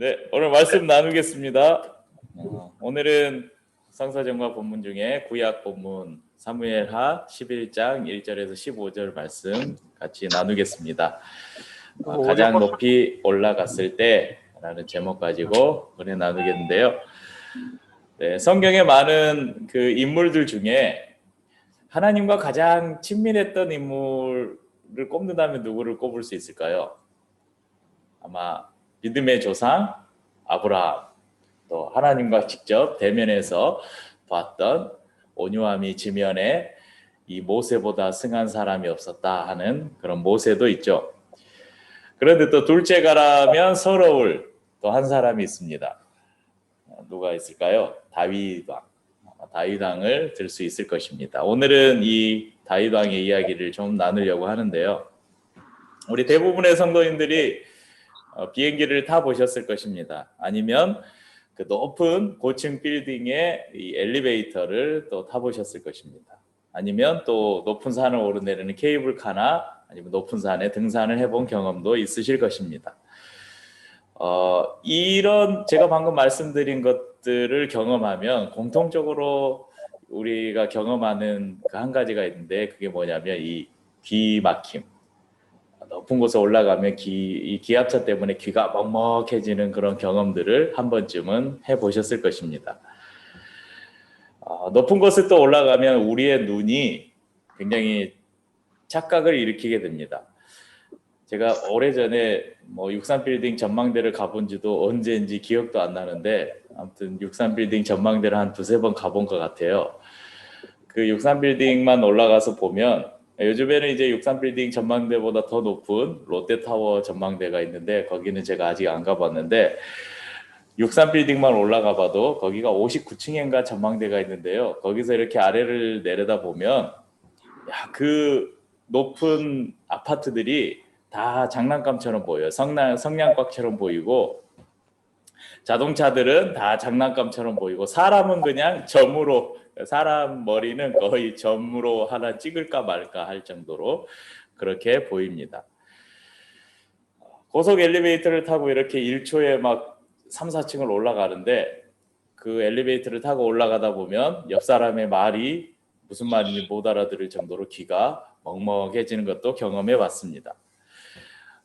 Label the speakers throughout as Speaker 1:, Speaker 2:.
Speaker 1: 네, 오늘 말씀 나누겠습니다. 오늘은 성서정과 본문 중에 구약 본문 사무엘하 11장 1절에서 15절 말씀 같이 나누겠습니다. 가장 높이 올라갔을 때라는 제목 가지고 은혜 나누겠는데요. 네, 성경에 많은 그 인물들 중에 하나님과 가장 친밀했던 인물을 꼽는다면 누구를 꼽을 수 있을까요? 아마 믿음의 조상 아브라함, 또 하나님과 직접 대면해서 봤던 온유함이 지면에 이 모세보다 승한 사람이 없었다 하는 그런 모세도 있죠. 그런데 또 둘째가라면 서러울 또 한 사람이 있습니다. 누가 있을까요? 다윗 왕을 들 수 있을 것입니다. 오늘은 이 다윗 왕의 이야기를 좀 나누려고 하는데요. 우리 대부분의 성도님들이 비행기를 타보셨을 것입니다. 아니면 그 높은 고층 빌딩의 이 엘리베이터를 또 타보셨을 것입니다. 아니면 또 높은 산을 오르내리는 케이블카나 아니면 높은 산에 등산을 해본 경험도 있으실 것입니다. 이런 제가 방금 말씀드린 것들을 경험하면 공통적으로 우리가 경험하는 그 한 가지가 있는데 그게 뭐냐면 이 귀 막힘. 높은 곳에 올라가면 이 기압차 때문에 귀가 먹먹해지는 그런 경험들을 한 번쯤은 해보셨을 것입니다. 높은 곳에 또 올라가면 우리의 눈이 굉장히 착각을 일으키게 됩니다. 제가 오래전에 63빌딩 전망대를 가본 지도 언제인지 기억도 안 나는데 아무튼 63빌딩 전망대를 한 두세 번 가본 것 같아요. 그 63빌딩만 올라가서 보면 요즘에는 이제 63빌딩 전망대보다 더 높은 롯데타워 전망대가 있는데 거기는 제가 아직 안 가봤는데 63빌딩만 올라가 봐도 거기가 59층인가 전망대가 있는데요. 거기서 이렇게 아래를 내려다 보면 그 높은 아파트들이 다 장난감처럼 보여요. 성냥꽉처럼 보이고 자동차들은 다 장난감처럼 보이고 사람은 그냥 점으로 사람 머리는 거의 점으로 하나 찍을까 말까 할 정도로 그렇게 보입니다. 고속 엘리베이터를 타고 이렇게 1초에 막 3, 4층을 올라가는데 그 엘리베이터를 타고 올라가다 보면 옆 사람의 말이 무슨 말인지 못 알아들을 정도로 귀가 먹먹해지는 것도 경험해 봤습니다.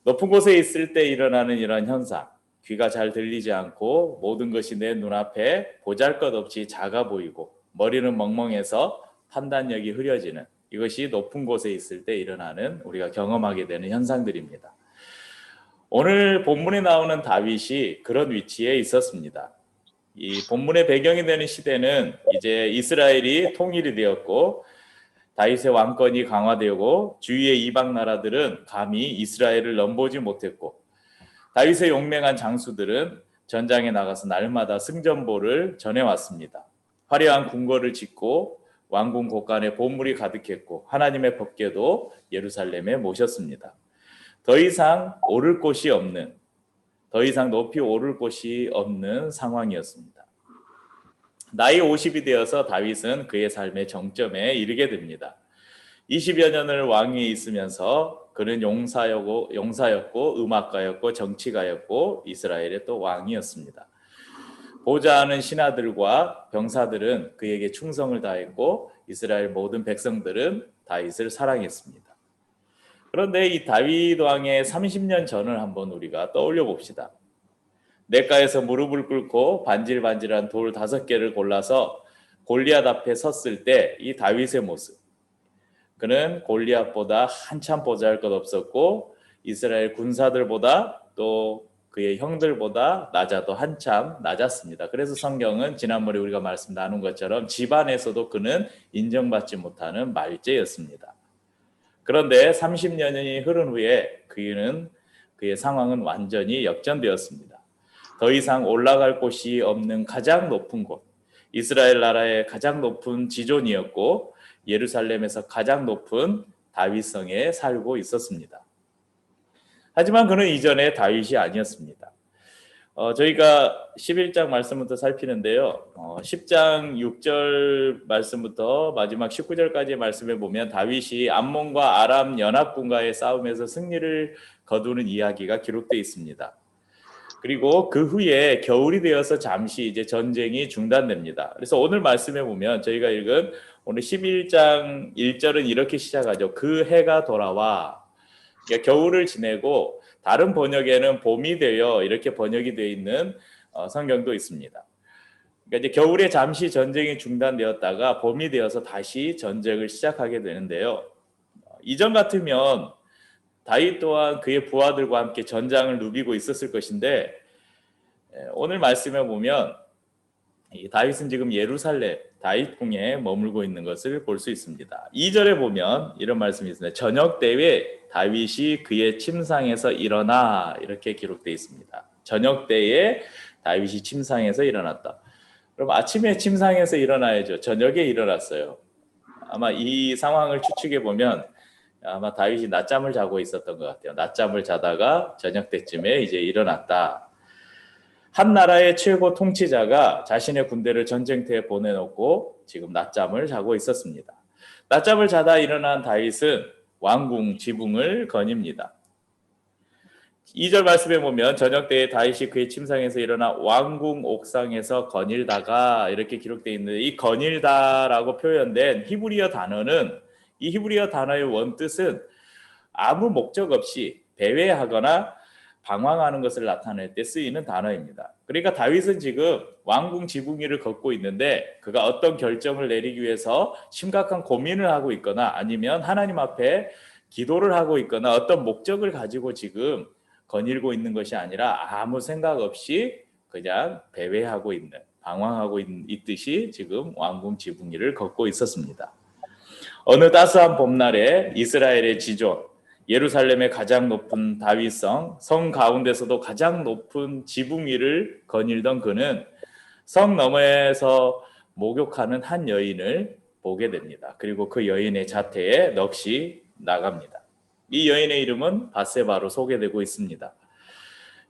Speaker 1: 높은 곳에 있을 때 일어나는 이런 현상, 귀가 잘 들리지 않고 모든 것이 내 눈앞에 보잘것없이 작아 보이고 머리는 멍멍해서 판단력이 흐려지는 이것이 높은 곳에 있을 때 일어나는 우리가 경험하게 되는 현상들입니다. 오늘 본문에 나오는 다윗이 그런 위치에 있었습니다. 이 본문의 배경이 되는 시대는 이제 이스라엘이 통일이 되었고 다윗의 왕권이 강화되고 주위의 이방 나라들은 감히 이스라엘을 넘보지 못했고 다윗의 용맹한 장수들은 전장에 나가서 날마다 승전보를 전해왔습니다. 화려한 궁궐을 짓고 왕궁 곳간에 보물이 가득했고 하나님의 법궤도 예루살렘에 모셨습니다. 더 이상 오를 곳이 없는, 더 이상 높이 오를 곳이 없는 상황이었습니다. 나이 50이 되어서 다윗은 그의 삶의 정점에 이르게 됩니다. 20여 년을 왕위에 있으면서 그는 용사였고 음악가였고 정치가였고 이스라엘의 또 왕이었습니다. 보좌하는 신하들과 병사들은 그에게 충성을 다했고 이스라엘 모든 백성들은 다윗을 사랑했습니다. 그런데 이 다윗 왕의 30년 전을 한번 우리가 떠올려 봅시다. 냇가에서 무릎을 꿇고 반질반질한 돌 5개를 골라서 골리앗 앞에 섰을 때 이 다윗의 모습, 그는 골리앗보다 한참 보잘것없었고 이스라엘 군사들보다 또 그의 형들보다 낮아도 한참 낮았습니다. 그래서 성경은 지난번에 우리가 말씀 나눈 것처럼 집안에서도 그는 인정받지 못하는 말죄였습니다. 그런데 30년이 흐른 후에 그의 상황은 완전히 역전되었습니다. 더 이상 올라갈 곳이 없는 가장 높은 곳, 이스라엘 나라의 가장 높은 지존이었고 예루살렘에서 가장 높은 다윗성에 살고 있었습니다. 하지만 그는 이전에 다윗이 아니었습니다. 저희가 11장 말씀부터 살피는데요. 10장 6절 말씀부터 마지막 19절까지의 말씀에 보면 다윗이 암몬과 아람 연합군과의 싸움에서 승리를 거두는 이야기가 기록되어 있습니다. 그리고 그 후에 겨울이 되어서 잠시 이제 전쟁이 중단됩니다. 그래서 오늘 말씀해 보면 저희가 읽은 오늘 11장 1절은 이렇게 시작하죠. 그 해가 돌아와. 그러니까 겨울을 지내고 다른 번역에는 봄이 되어 이렇게 번역이 되어 있는 성경도 있습니다. 그러니까 이제 겨울에 잠시 전쟁이 중단되었다가 봄이 되어서 다시 전쟁을 시작하게 되는데요. 이전 같으면 다윗 또한 그의 부하들과 함께 전장을 누비고 있었을 것인데 오늘 말씀에 보면 다윗은 지금 예루살렘 다윗궁에 머물고 있는 것을 볼 수 있습니다. 2절에 보면 이런 말씀이 있습니다. 저녁 때에 다윗이 그의 침상에서 일어나 이렇게 기록되어 있습니다. 저녁 때에 다윗이 침상에서 일어났다. 그럼 아침에 침상에서 일어나야죠. 저녁에 일어났어요. 아마 이 상황을 추측해 보면 아마 다윗이 낮잠을 자고 있었던 것 같아요. 낮잠을 자다가 저녁 때쯤에 이제 일어났다. 한 나라의 최고 통치자가 자신의 군대를 전쟁터에 보내놓고 지금 낮잠을 자고 있었습니다. 낮잠을 자다 일어난 다윗은 왕궁 지붕을 거닙니다. 2절 말씀에 보면 저녁 때에 다윗이 그의 침상에서 일어나 왕궁 옥상에서 거닐다가 이렇게 기록되어 있는데 이 거닐다라고 표현된 히브리어 단어는 이 히브리어 단어의 원뜻은 아무 목적 없이 배회하거나 방황하는 것을 나타낼 때 쓰이는 단어입니다. 그러니까 다윗은 지금 왕궁 지붕 위를 걷고 있는데 그가 어떤 결정을 내리기 위해서 심각한 고민을 하고 있거나 아니면 하나님 앞에 기도를 하고 있거나 어떤 목적을 가지고 지금 거닐고 있는 것이 아니라 아무 생각 없이 그냥 배회하고 있는 방황하고 있듯이 지금 왕궁 지붕 위를 걷고 있었습니다. 어느 따스한 봄날에 이스라엘의 지존 예루살렘의 가장 높은 다윗성 성 가운데서도 가장 높은 지붕 위를 거닐던 그는 성 너머에서 목욕하는 한 여인을 보게 됩니다. 그리고 그 여인의 자태에 넋이 나갑니다. 이 여인의 이름은 바세바로 소개되고 있습니다.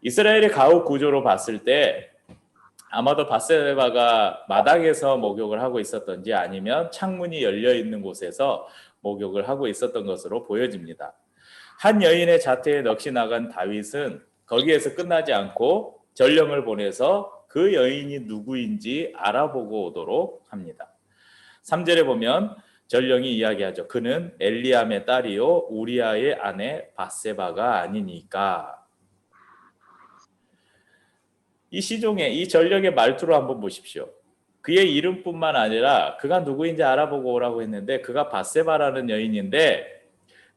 Speaker 1: 이스라엘의 가옥 구조로 봤을 때 아마도 바세바가 마당에서 목욕을 하고 있었던지 아니면 창문이 열려 있는 곳에서 목욕을 하고 있었던 것으로 보여집니다. 한 여인의 자태에 넋이 나간 다윗은 거기에서 끝나지 않고 전령을 보내서 그 여인이 누구인지 알아보고 오도록 합니다. 3절에 보면 전령이 이야기하죠. 그는 엘리암의 딸이요 우리아의 아내 바세바가 아니니까. 이 시종의 이 전령의 말투를 한번 보십시오. 그의 이름뿐만 아니라 그가 누구인지 알아보고 오라고 했는데 그가 바세바라는 여인인데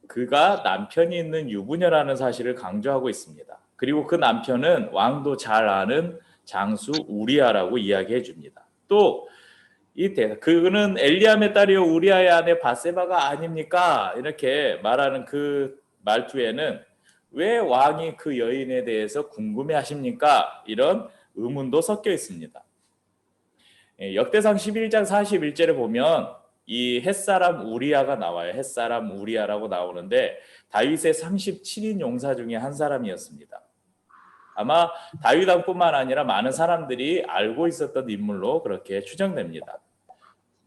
Speaker 1: 그가 남편이 있는 유부녀라는 사실을 강조하고 있습니다. 그리고 그 남편은 왕도 잘 아는 장수 우리아라고 이야기해 줍니다. 또 그는 엘리암의 딸이요 우리아의 아내 바세바가 아닙니까? 이렇게 말하는 그 말투에는 왜 왕이 그 여인에 대해서 궁금해하십니까? 이런 의문도 섞여 있습니다. 역대상 11장 41절에 보면 이 햇사람 우리아가 나와요. 햇사람 우리아라고 나오는데 다윗의 37인 용사 중에 한 사람이었습니다. 아마 다윗 왕뿐만 아니라 많은 사람들이 알고 있었던 인물로 그렇게 추정됩니다.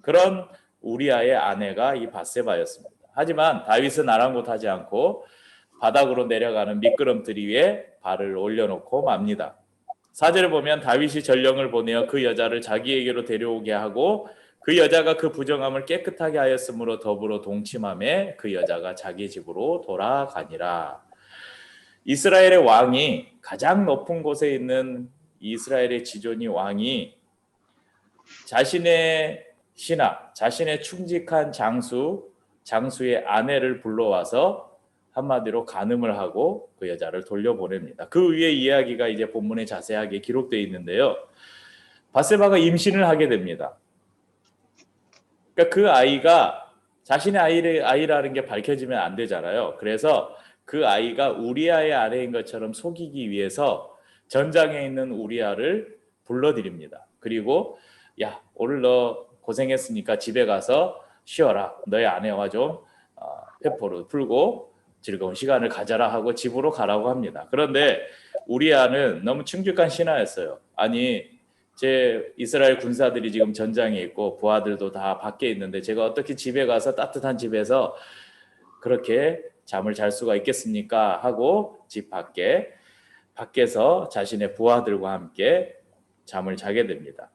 Speaker 1: 그런 우리아의 아내가 이 바세바였습니다. 하지만 다윗은 아랑곳하지 않고 바닥으로 내려가는 미끄럼틀 위에 발을 올려놓고 맙니다. 4절에 보면 다윗이 전령을 보내어 그 여자를 자기에게로 데려오게 하고 그 여자가 그 부정함을 깨끗하게 하였으므로 더불어 동침함에 그 여자가 자기 집으로 돌아가니라. 이스라엘의 왕이 가장 높은 곳에 있는 이스라엘의 지존이 왕이 자신의 신하, 자신의 충직한 장수의 아내를 불러와서 한마디로 간음을 하고 그 여자를 돌려보냅니다. 그 위에 이야기가 이제 본문에 자세하게 기록되어 있는데요. 바세바가 임신을 하게 됩니다. 그러니까 그 아이가 자신의 아이라는 게 밝혀지면 안 되잖아요. 그래서 그 아이가 우리아의 아내인 것처럼 속이기 위해서 전장에 있는 우리아를 불러들입니다. 그리고 야 오늘 너 고생했으니까 집에 가서 쉬어라. 너의 아내와 좀 회포를 풀고 즐거운 시간을 가져라 하고 집으로 가라고 합니다. 그런데 우리아는 너무 충직한 신하였어요. 아니 제 이스라엘 군사들이 지금 전장에 있고 부하들도 다 밖에 있는데 제가 어떻게 집에 가서 따뜻한 집에서 그렇게 잠을 잘 수가 있겠습니까? 하고 집 밖에 밖에서 자신의 부하들과 함께 잠을 자게 됩니다.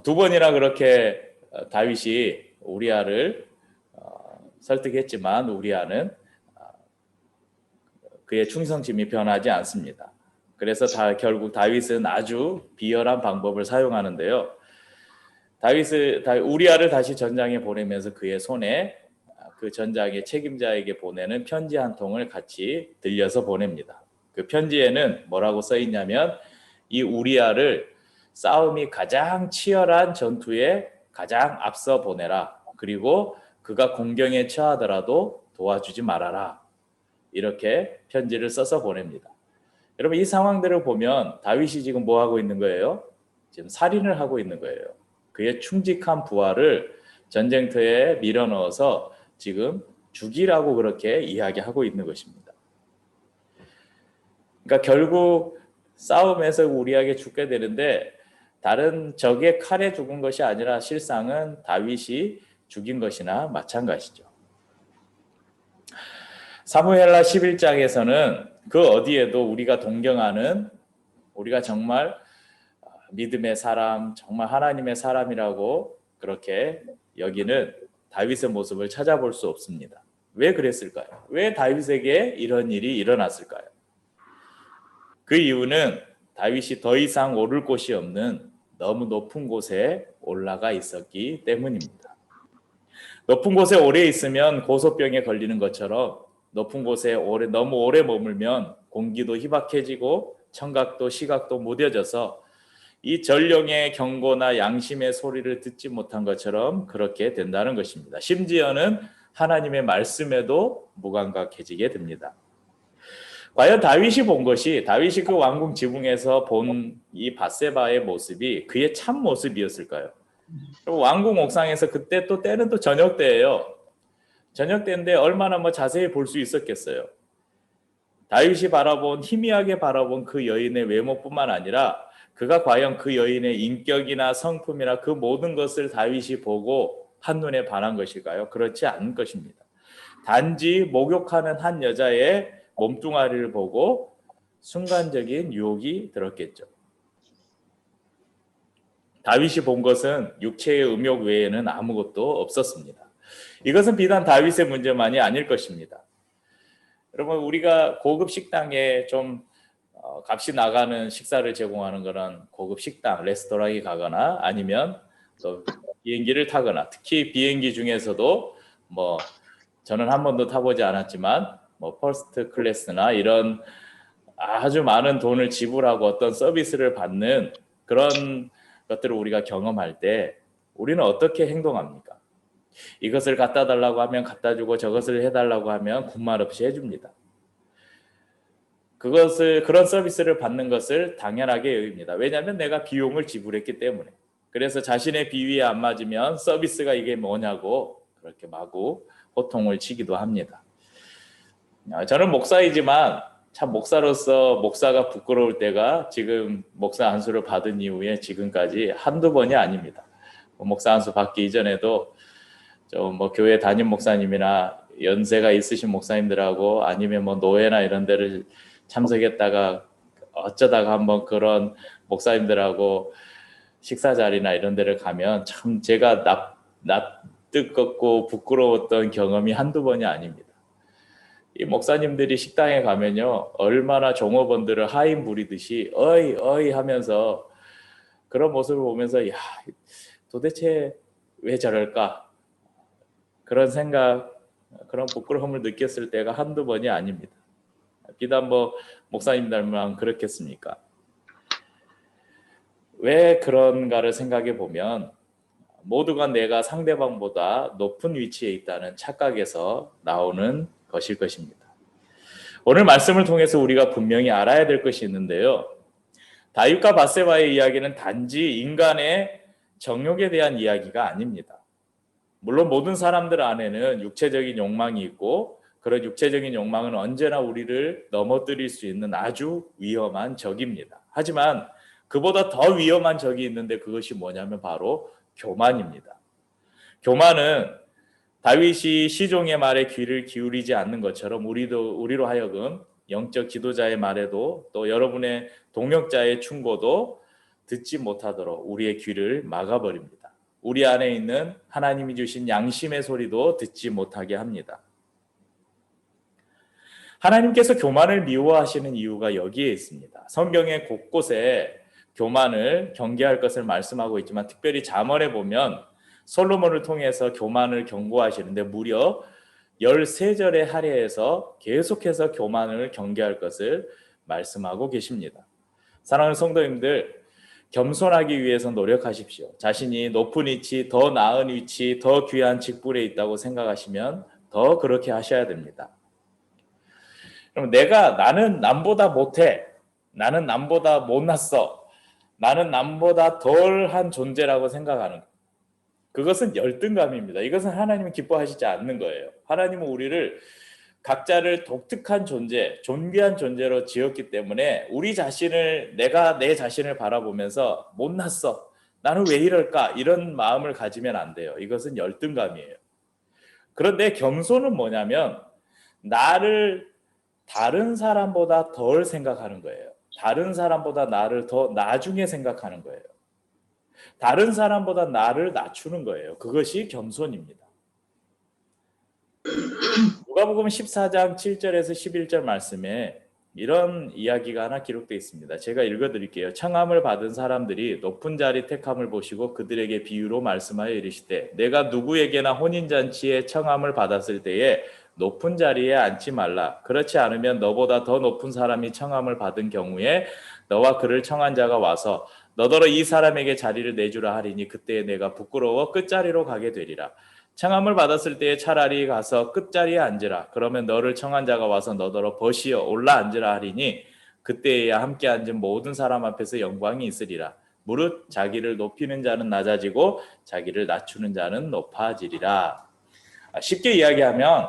Speaker 1: 두 번이나 그렇게 다윗이 우리아를 설득했지만 우리아는 그의 충성심이 변하지 않습니다. 그래서 결국 다윗은 아주 비열한 방법을 사용하는데요. 우리아를 다시 전장에 보내면서 그의 손에 그 전장의 책임자에게 보내는 편지 한 통을 같이 들려서 보냅니다. 그 편지에는 뭐라고 써 있냐면 이 우리아를 싸움이 가장 치열한 전투에 가장 앞서 보내라. 그리고 그가 공경에 처하더라도 도와주지 말아라. 이렇게 편지를 써서 보냅니다. 여러분 이 상황들을 보면 다윗이 지금 뭐 하고 있는 거예요? 지금 살인을 하고 있는 거예요. 그의 충직한 부하를 전쟁터에 밀어넣어서 지금 죽이라고 그렇게 이야기하고 있는 것입니다. 그러니까 결국 싸움에서 우리에게 죽게 되는데 다른 적의 칼에 죽은 것이 아니라 실상은 다윗이 죽인 것이나 마찬가지죠. 사무엘하 11장에서는 그 어디에도 우리가 동경하는 우리가 정말 믿음의 사람, 정말 하나님의 사람이라고 그렇게 여기는 다윗의 모습을 찾아볼 수 없습니다. 왜 그랬을까요? 왜 다윗에게 이런 일이 일어났을까요? 그 이유는 다윗이 더 이상 오를 곳이 없는 너무 높은 곳에 올라가 있었기 때문입니다. 높은 곳에 오래 있으면 고소병에 걸리는 것처럼 높은 곳에 너무 오래 머물면 공기도 희박해지고 청각도 시각도 무뎌져서 이 전령의 경고나 양심의 소리를 듣지 못한 것처럼 그렇게 된다는 것입니다. 심지어는 하나님의 말씀에도 무감각해지게 됩니다. 과연 다윗이 그 왕궁 지붕에서 본 이 밧세바의 모습이 그의 참 모습이었을까요? 왕궁 옥상에서 그때 때는 또 저녁 때예요. 저녁 때인데 얼마나 자세히 볼 수 있었겠어요. 다윗이 희미하게 바라본 그 여인의 외모뿐만 아니라 그가 과연 그 여인의 인격이나 성품이나 그 모든 것을 다윗이 보고 한눈에 반한 것일까요? 그렇지 않은 것입니다. 단지 목욕하는 한 여자의 몸뚱아리를 보고 순간적인 유혹이 들었겠죠. 다윗이 본 것은 육체의 음욕 외에는 아무것도 없었습니다. 이것은 비단 다윗의 문제만이 아닐 것입니다. 여러분 우리가 고급 식당에 좀 값이 나가는 식사를 제공하는 그런 고급 식당, 레스토랑에 가거나 아니면 또 비행기를 타거나 특히 비행기 중에서도 저는 한 번도 타보지 않았지만 퍼스트 클래스나 이런 아주 많은 돈을 지불하고 어떤 서비스를 받는 그런 것들을 우리가 경험할 때 우리는 어떻게 행동합니까? 이것을 갖다 달라고 하면 갖다 주고 저것을 해달라고 하면 군말 없이 해줍니다. 그런 서비스를 받는 것을 당연하게 여깁니다. 왜냐하면 내가 비용을 지불했기 때문에. 그래서 자신의 비위에 안 맞으면 서비스가 이게 뭐냐고 그렇게 마구 호통을 치기도 합니다. 저는 목사이지만 참 목사로서 목사가 부끄러울 때가 지금 목사 안수를 받은 이후에 지금까지 한두 번이 아닙니다. 목사 안수 받기 이전에도 좀 교회 담임 목사님이나 연세가 있으신 목사님들하고 아니면 노회나 이런 데를 참석했다가 어쩌다가 한번 그런 목사님들하고 식사 자리나 이런 데를 가면 참 제가 낯뜨겁고 부끄러웠던 경험이 한두 번이 아닙니다. 이 목사님들이 식당에 가면요 얼마나 종업원들을 하인 부리듯이 어이 하면서 그런 모습을 보면서 야 도대체 왜 저럴까 그런 생각 그런 부끄러움을 느꼈을 때가 한두 번이 아닙니다. 비단 목사님들만 그렇겠습니까? 왜 그런가를 생각해 보면 모두가 내가 상대방보다 높은 위치에 있다는 착각에서 나오는 것일 것입니다. 오늘 말씀을 통해서 우리가 분명히 알아야 될 것이 있는데요. 다윗과 밧세바의 이야기는 단지 인간의 정욕에 대한 이야기가 아닙니다. 물론 모든 사람들 안에는 육체적인 욕망이 있고 그런 육체적인 욕망은 언제나 우리를 넘어뜨릴 수 있는 아주 위험한 적입니다. 하지만 그보다 더 위험한 적이 있는데 그것이 뭐냐면 바로 교만입니다. 교만은 다윗이 시종의 말에 귀를 기울이지 않는 것처럼 우리로 하여금 영적 지도자의 말에도 또 여러분의 동역자의 충고도 듣지 못하도록 우리의 귀를 막아버립니다. 우리 안에 있는 하나님이 주신 양심의 소리도 듣지 못하게 합니다. 하나님께서 교만을 미워하시는 이유가 여기에 있습니다. 성경의 곳곳에 교만을 경계할 것을 말씀하고 있지만 특별히 잠언에 보면 솔로몬을 통해서 교만을 경고하시는데 무려 13절에 할애해서 계속해서 교만을 경계할 것을 말씀하고 계십니다. 사랑하는 성도님들, 겸손하기 위해서 노력하십시오. 자신이 높은 위치, 더 나은 위치, 더 귀한 직분에 있다고 생각하시면 더 그렇게 하셔야 됩니다. 그럼 나는 남보다 못해, 나는 남보다 못났어, 나는 남보다 덜한 존재라고 생각하는 것, 그것은 열등감입니다. 이것은 하나님은 기뻐하시지 않는 거예요. 하나님은 우리를 각자를 독특한 존재, 존귀한 존재로 지었기 때문에 우리 자신을, 내가 내 자신을 바라보면서 못났어, 나는 왜 이럴까, 이런 마음을 가지면 안 돼요. 이것은 열등감이에요. 그런데 겸손은 뭐냐면 나를 다른 사람보다 덜 생각하는 거예요. 다른 사람보다 나를 더 나중에 생각하는 거예요. 다른 사람보다 나를 낮추는 거예요. 그것이 겸손입니다. 누가복음 14장 7절에서 11절 말씀에 이런 이야기가 하나 기록되어 있습니다. 제가 읽어드릴게요. 청함을 받은 사람들이 높은 자리 택함을 보시고 그들에게 비유로 말씀하여 이르시되 내가 누구에게나 혼인잔치에 청함을 받았을 때에 높은 자리에 앉지 말라. 그렇지 않으면 너보다 더 높은 사람이 청함을 받은 경우에 너와 그를 청한 자가 와서 너더러 이 사람에게 자리를 내주라 하리니 그때에 내가 부끄러워 끝자리로 가게 되리라. 청함을 받았을 때에 차라리 가서 끝자리에 앉으라. 그러면 너를 청한 자가 와서 너더러 벗이어 올라 앉으라 하리니 그때에야 함께 앉은 모든 사람 앞에서 영광이 있으리라. 무릇 자기를 높이는 자는 낮아지고 자기를 낮추는 자는 높아지리라. 쉽게 이야기하면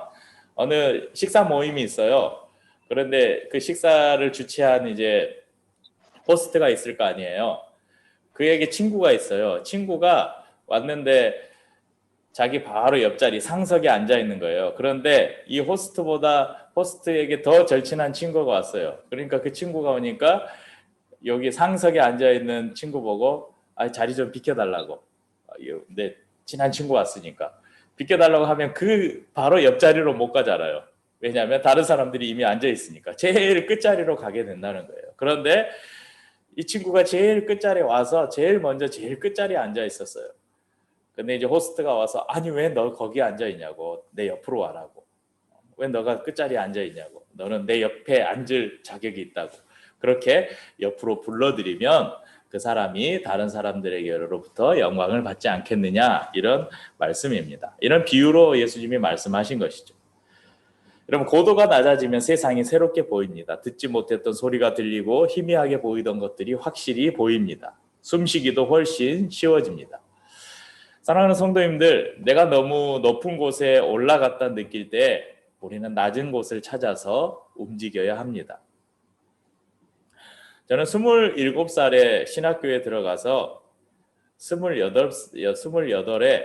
Speaker 1: 어느 식사 모임이 있어요. 그런데 그 식사를 주최한 이제 호스트가 있을 거 아니에요. 그에게 친구가 있어요. 친구가 왔는데 자기 바로 옆자리 상석에 앉아 있는 거예요. 그런데 이 호스트에게 더 절친한 친구가 왔어요. 그러니까 그 친구가 오니까 여기 상석에 앉아 있는 친구 보고 자리 좀 비켜달라고. 내 친한 친구 왔으니까 비켜달라고 하면 그 바로 옆자리로 못 가잖아요. 왜냐하면 다른 사람들이 이미 앉아 있으니까 제일 끝자리로 가게 된다는 거예요. 그런데 이 친구가 제일 끝자리에 와서 제일 먼저 제일 끝자리에 앉아 있었어요. 근데 이제 호스트가 와서 아니 왜 너 거기 앉아 있냐고, 내 옆으로 와라고, 왜 너가 끝자리에 앉아 있냐고, 너는 내 옆에 앉을 자격이 있다고, 그렇게 옆으로 불러들이면 그 사람이 다른 사람들에게로부터 영광을 받지 않겠느냐, 이런 말씀입니다. 이런 비유로 예수님이 말씀하신 것이죠. 여러분, 고도가 낮아지면 세상이 새롭게 보입니다. 듣지 못했던 소리가 들리고 희미하게 보이던 것들이 확실히 보입니다. 숨쉬기도 훨씬 쉬워집니다. 사랑하는 성도님들, 내가 너무 높은 곳에 올라갔다 느낄 때 우리는 낮은 곳을 찾아서 움직여야 합니다. 저는 27살에 신학교에 들어가서 28에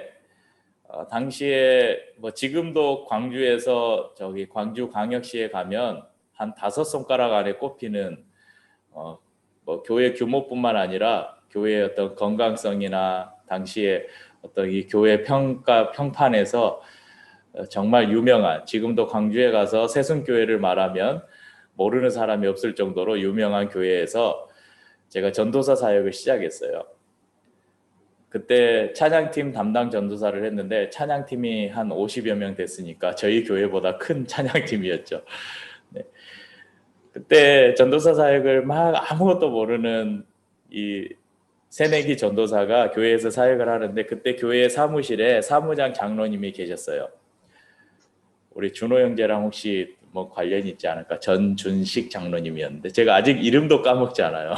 Speaker 1: 당시에 지금도 광주에서 저기 광주 광역시에 가면 한 5손가락 안에 꼽히는 교회 규모뿐만 아니라 교회의 어떤 건강성이나 당시에 어떤 이 교회 평판에서 정말 유명한, 지금도 광주에 가서 세순교회를 말하면 모르는 사람이 없을 정도로 유명한 교회에서 제가 전도사 사역을 시작했어요. 그때 찬양팀 담당 전도사를 했는데 찬양팀이 한 50여 명 됐으니까 저희 교회보다 큰 찬양팀이었죠. 네. 그때 전도사 사역을 막 아무것도 모르는 이 새내기 전도사가 교회에서 사역을 하는데 그때 교회 사무실에 사무장 장로님이 계셨어요. 우리 준호 형제랑 혹시 뭐 관련이 있지 않을까? 전준식 장로님이었는데 제가 아직 이름도 까먹지 않아요.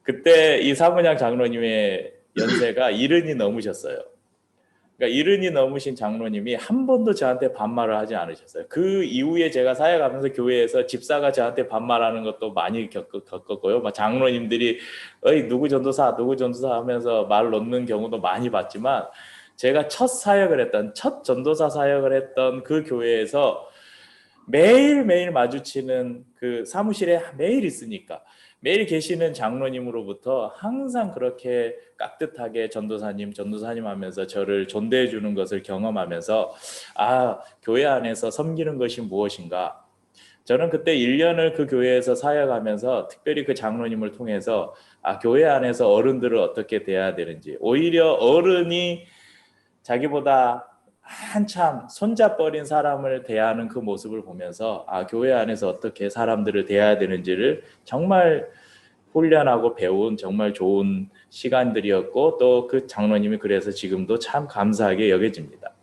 Speaker 1: 그때 이 사무장 장로님의 연세가 70이 넘으셨어요. 그러니까 70이 넘으신 장로님이 한 번도 저한테 반말을 하지 않으셨어요. 그 이후에 제가 사역하면서 교회에서 집사가 저한테 반말하는 것도 많이 겪었고요. 장로님들이 누구 전도사 하면서 말 놓는 경우도 많이 봤지만 제가 첫 전도사 사역을 했던 그 교회에서 매일매일 마주치는 그 사무실에 매일 있으니까 매일 계시는 장로님으로부터 항상 그렇게 깍듯하게 전도사님 하면서 저를 존대해 주는 것을 경험하면서 아, 교회 안에서 섬기는 것이 무엇인가. 저는 그때 1년을 그 교회에서 사역하면서 특별히 그 장로님을 통해서 아, 교회 안에서 어른들을 어떻게 대해야 되는지, 오히려 어른이 자기보다 한참 손잡버린 사람을 대하는 그 모습을 보면서 아, 교회 안에서 어떻게 사람들을 대해야 되는지를 정말 훈련하고 배운 정말 좋은 시간들이었고, 또 그 장로님이 그래서 지금도 참 감사하게 여겨집니다.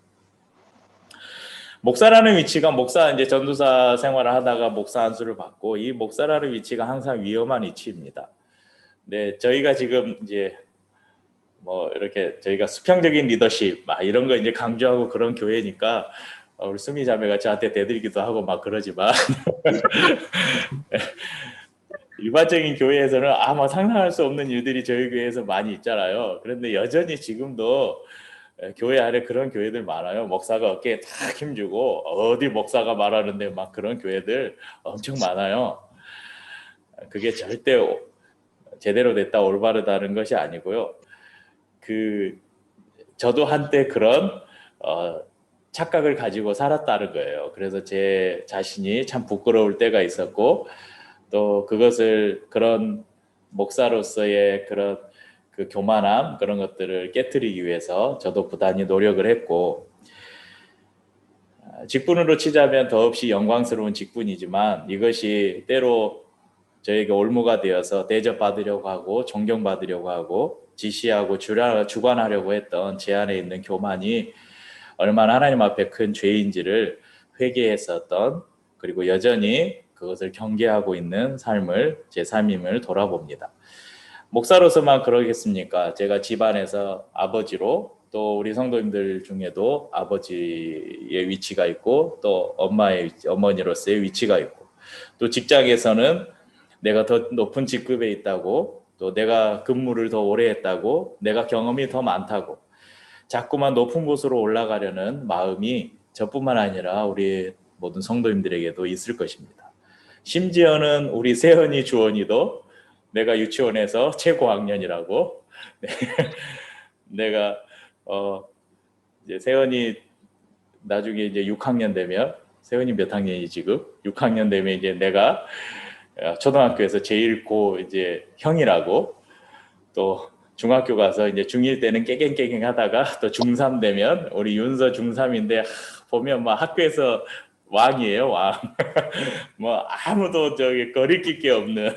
Speaker 1: 목사라는 위치가, 목사 이제 전도사 생활을 하다가 목사 안수를 받고, 이 목사라는 위치가 항상 위험한 위치입니다. 네, 저희가 지금 이제 뭐 이렇게 저희가 수평적인 리더십 막 이런 거 이제 강조하고 그런 교회니까 우리 수미 자매가 저한테 대들기도 하고 막 그러지만 일반적인 교회에서는 아마 상상할 수 없는 일들이 저희 교회에서 많이 있잖아요. 그런데 여전히 지금도 교회 안에 그런 교회들 많아요. 목사가 어깨에 탁 힘주고 어디 목사가 말하는데 막 그런 교회들 엄청 많아요. 그게 절대 제대로 됐다 올바르다는 것이 아니고요. 저도 한때 그런 착각을 가지고 살았다는 거예요. 그래서 제 자신이 참 부끄러울 때가 있었고, 또 그것을 그런 목사로서의 그런 그 교만함 그런 것들을 깨트리기 위해서 저도 부단히 노력을 했고, 직분으로 치자면 더없이 영광스러운 직분이지만 이것이 때로 저에게 올무가 되어서 대접받으려고 하고 존경받으려고 하고 지시하고 주관하려고 했던 제 안에 있는 교만이 얼마나 하나님 앞에 큰 죄인지를 회개했었던, 그리고 여전히 그것을 경계하고 있는 삶을, 제 삶임을 돌아봅니다. 목사로서만 그러겠습니까? 제가 집안에서 아버지로, 또 우리 성도님들 중에도 아버지의 위치가 있고 또 어머니로서의 위치가 있고, 또 직장에서는 내가 더 높은 직급에 있다고, 또 내가 근무를 더 오래 했다고, 내가 경험이 더 많다고 자꾸만 높은 곳으로 올라가려는 마음이 저뿐만 아니라 우리 모든 성도님들에게도 있을 것입니다. 심지어는 우리 세연이 주원이도 내가 유치원에서 최고학년이라고 내가 이제 세연이 나중에 이제 6학년 되면, 세연이 몇 학년이 지금 6학년 되면 이제 내가 초등학교에서 제일 고 이제 형이라고, 또 중학교 가서 이제 중1 때는 깨갱깨갱 하다가 또 중3 되면 우리 윤서 중3인데 보면 막 학교에서 왕이에요, 왕. 뭐 아무도 저기 거리낄 게 없는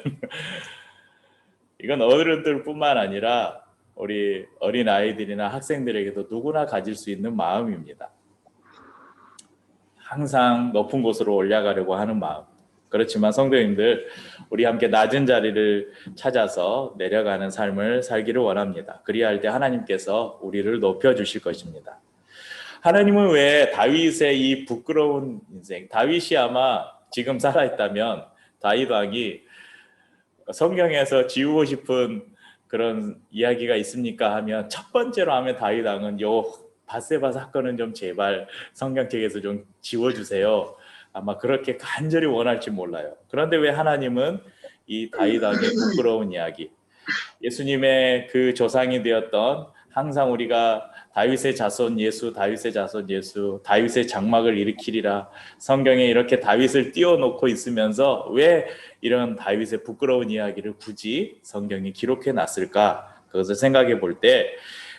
Speaker 1: 이건 어른들뿐만 아니라 우리 어린 아이들이나 학생들에게도 누구나 가질 수 있는 마음입니다. 항상 높은 곳으로 올라가려고 하는 마음. 그렇지만 성도님들, 우리 함께 낮은 자리를 찾아서 내려가는 삶을 살기를 원합니다. 그리할 때 하나님께서 우리를 높여주실 것입니다. 하나님은 왜 다윗의 이 부끄러운 인생, 다윗이 아마 지금 살아있다면 다윗 왕이 성경에서 지우고 싶은 그런 이야기가 있습니까 하면 첫 번째로 하면 다윗 왕은 요 밧세바 사건은 좀 제발 성경책에서 좀 지워주세요. 아마 그렇게 간절히 원할지 몰라요. 그런데 왜 하나님은 이 다윗 왕의 부끄러운 이야기, 예수님의 그 조상이 되었던, 항상 우리가 다윗의 자손 예수, 다윗의 자손 예수, 다윗의 장막을 일으키리라, 성경에 이렇게 다윗을 띄워놓고 있으면서 왜 이런 다윗의 부끄러운 이야기를 굳이 성경이 기록해 놨을까? 그것을 생각해 볼 때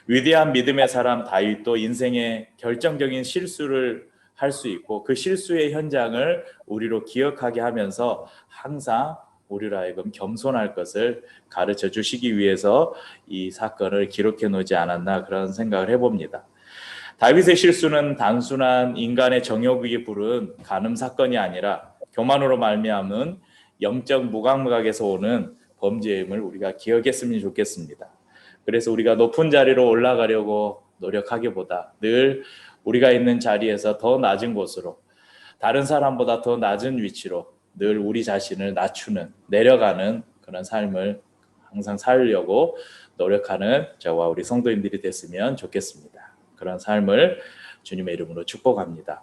Speaker 1: 위대한 믿음의 사람 다윗도 인생의 결정적인 실수를 할 수 있고, 그 실수의 현장을 우리로 기억하게 하면서 항상 우리로 하여금 겸손할 것을 가르쳐 주시기 위해서 이 사건을 기록해 놓지 않았나, 그런 생각을 해봅니다. 다윗의 실수는 단순한 인간의 정욕에 부른 간음 사건이 아니라 교만으로 말미암은 영적 무감각에서 오는 범죄임을 우리가 기억했으면 좋겠습니다. 그래서 우리가 높은 자리로 올라가려고 노력하기보다 늘 우리가 있는 자리에서 더 낮은 곳으로, 다른 사람보다 더 낮은 위치로 늘 우리 자신을 낮추는, 내려가는 그런 삶을 항상 살려고 노력하는 저와 우리 성도님들이 됐으면 좋겠습니다. 그런 삶을 주님의 이름으로 축복합니다.